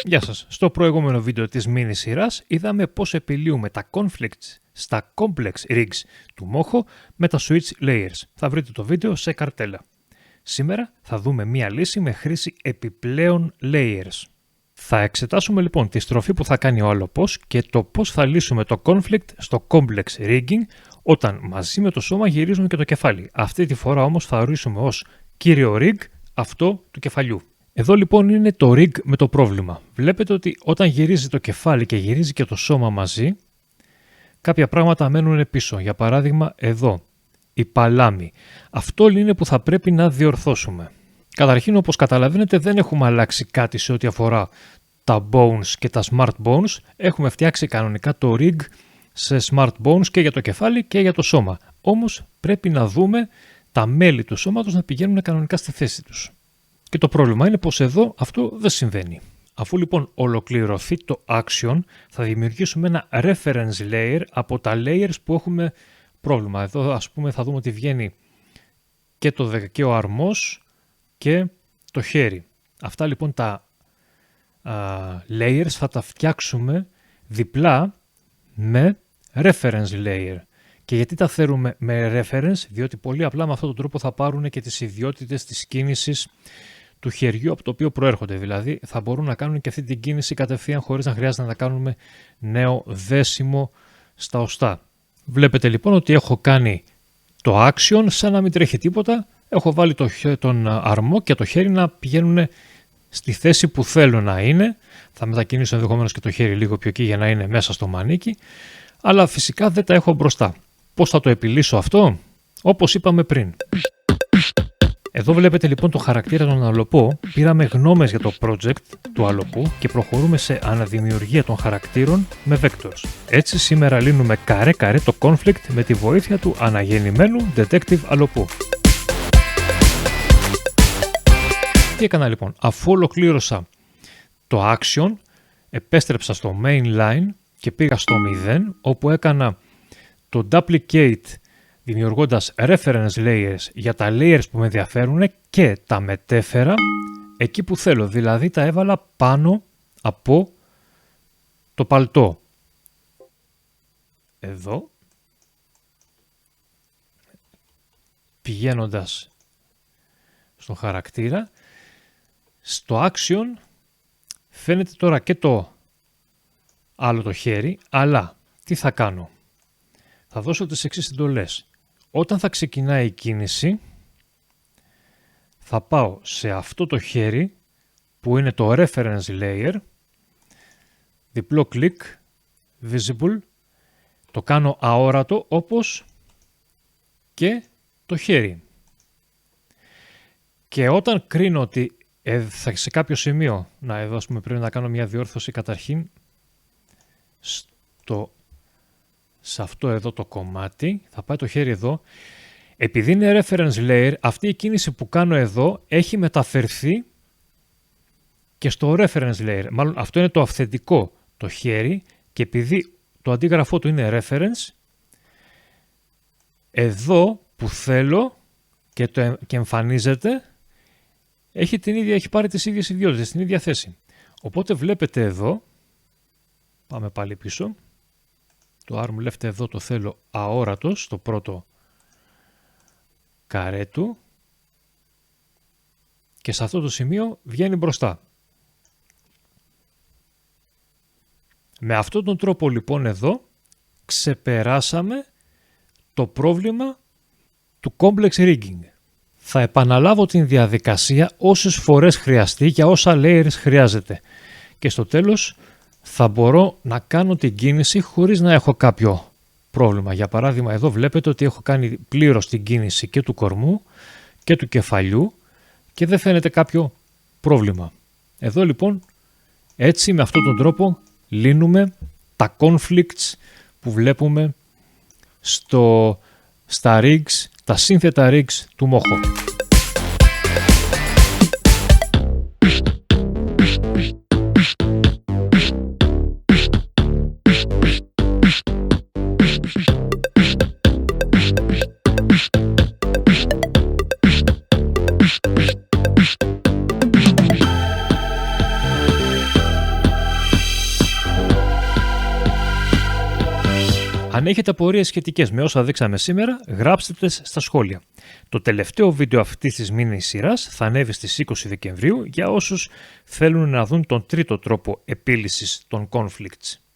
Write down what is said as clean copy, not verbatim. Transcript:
Γεια σας. Στο προηγούμενο βίντεο της mini σειράς είδαμε πώς επιλύουμε τα conflicts στα complex rigs του Moho με τα switch layers. Θα βρείτε το βίντεο σε καρτέλα. Σήμερα θα δούμε μία λύση με χρήση επιπλέον layers. Θα εξετάσουμε λοιπόν τη στροφή που θα κάνει ο αλλοπός και το πώς θα λύσουμε το conflict στο complex rigging όταν μαζί με το σώμα γυρίζουμε και το κεφάλι. Αυτή τη φορά όμως θα ορίσουμε ως κύριο rig αυτό του κεφαλιού. Εδώ λοιπόν είναι το rig με το πρόβλημα. Βλέπετε ότι όταν γυρίζει το κεφάλι και γυρίζει και το σώμα μαζί, κάποια πράγματα μένουν πίσω. Για παράδειγμα εδώ, η παλάμη. Αυτό είναι που θα πρέπει να διορθώσουμε. Καταρχήν, όπως καταλαβαίνετε, δεν έχουμε αλλάξει κάτι σε ό,τι αφορά τα bones και τα smart bones. Έχουμε φτιάξει κανονικά το rig σε smart bones και για το κεφάλι και για το σώμα. Όμως πρέπει να δούμε τα μέλη του σώματος να πηγαίνουν κανονικά στη θέση τους. Και το πρόβλημα είναι πως εδώ αυτό δεν συμβαίνει. Αφού λοιπόν ολοκληρωθεί το action, θα δημιουργήσουμε ένα reference layer από τα layers που έχουμε πρόβλημα. Εδώ ας πούμε θα δούμε ότι βγαίνει και ο αρμός και το χέρι. Αυτά λοιπόν τα layers θα τα φτιάξουμε διπλά με reference layer. Και γιατί τα θέλουμε με reference? Διότι πολύ απλά με αυτόν τον τρόπο θα πάρουν και τις ιδιότητες της κίνησης του χεριού από το οποίο προέρχονται. Δηλαδή θα μπορούν να κάνουν και αυτή την κίνηση κατευθείαν χωρίς να χρειάζεται να τα κάνουμε νέο δέσιμο στα οστά. Βλέπετε λοιπόν ότι έχω κάνει το action σαν να μην τρέχει τίποτα. Έχω βάλει τον αρμό και το χέρι να πηγαίνουν στη θέση που θέλω να είναι. Θα μετακινήσω ενδεχομένως και το χέρι λίγο πιο εκεί για να είναι μέσα στο μανίκι. Αλλά φυσικά δεν τα έχω μπροστά. Πώς θα το επιλύσω αυτό? Όπως είπαμε πριν. Εδώ βλέπετε λοιπόν το χαρακτήρα των αλλοπό. Πήραμε γνώμες για το project του αλλοπού και προχωρούμε σε αναδημιουργία των χαρακτήρων με vectors. Έτσι σήμερα λύνουμε καρέ-καρέ το conflict με τη βοήθεια του αναγεννημένου detective αλλοπού. Τι έκανα λοιπόν? Αφού ολοκλήρωσα το action, επέστρεψα στο main line και πήγα στο 0, όπου έκανα το duplicate δημιουργώντας reference layers για τα layers που με ενδιαφέρουν και τα μετέφερα εκεί που θέλω. Δηλαδή τα έβαλα πάνω από το παλτό. Εδώ. Πηγαίνοντας στον χαρακτήρα. Στο action φαίνεται τώρα και το άλλο το χέρι, αλλά τι θα κάνω? Θα δώσω τις εξής εντολές. Όταν θα ξεκινάει η κίνηση, θα πάω σε αυτό το χέρι που είναι το reference layer, διπλό κλικ, visible, το κάνω αόρατο όπως και το χέρι. Και όταν κρίνω ότι σε κάποιο σημείο, εδώ ας πούμε πρέπει να κάνω μια διόρθωση καταρχήν σε αυτό εδώ το κομμάτι, θα πάει το χέρι εδώ. Επειδή είναι reference layer, αυτή η κίνηση που κάνω εδώ έχει μεταφερθεί και στο reference layer. Μάλλον αυτό είναι το αυθεντικό το χέρι και επειδή το αντίγραφό του είναι reference, εδώ που θέλω και εμφανίζεται, έχει πάρει τις ίδιες ιδιότητες, στην ίδια θέση. Οπότε βλέπετε εδώ, πάμε πάλι πίσω, το arm left εδώ το θέλω αόρατο στο πρώτο καρέ του και σε αυτό το σημείο βγαίνει μπροστά. Με αυτόν τον τρόπο λοιπόν εδώ ξεπεράσαμε το πρόβλημα του complex rigging. Θα επαναλάβω την διαδικασία όσες φορές χρειαστεί για όσα layers χρειάζεται και στο τέλος θα μπορώ να κάνω την κίνηση χωρίς να έχω κάποιο πρόβλημα. Για παράδειγμα εδώ βλέπετε ότι έχω κάνει πλήρως την κίνηση και του κορμού και του κεφαλιού και δεν φαίνεται κάποιο πρόβλημα. Εδώ λοιπόν έτσι με αυτόν τον τρόπο λύνουμε τα conflicts που βλέπουμε στα rigs, τα σύνθετα rigs του Moho. Αν έχετε απορίες σχετικές με όσα δείξαμε σήμερα, γράψτε τες στα σχόλια. Το τελευταίο βίντεο αυτής της μίνι σειράς θα ανέβει στις 20 Δεκεμβρίου για όσους θέλουν να δουν τον τρίτο τρόπο επίλυσης των conflicts.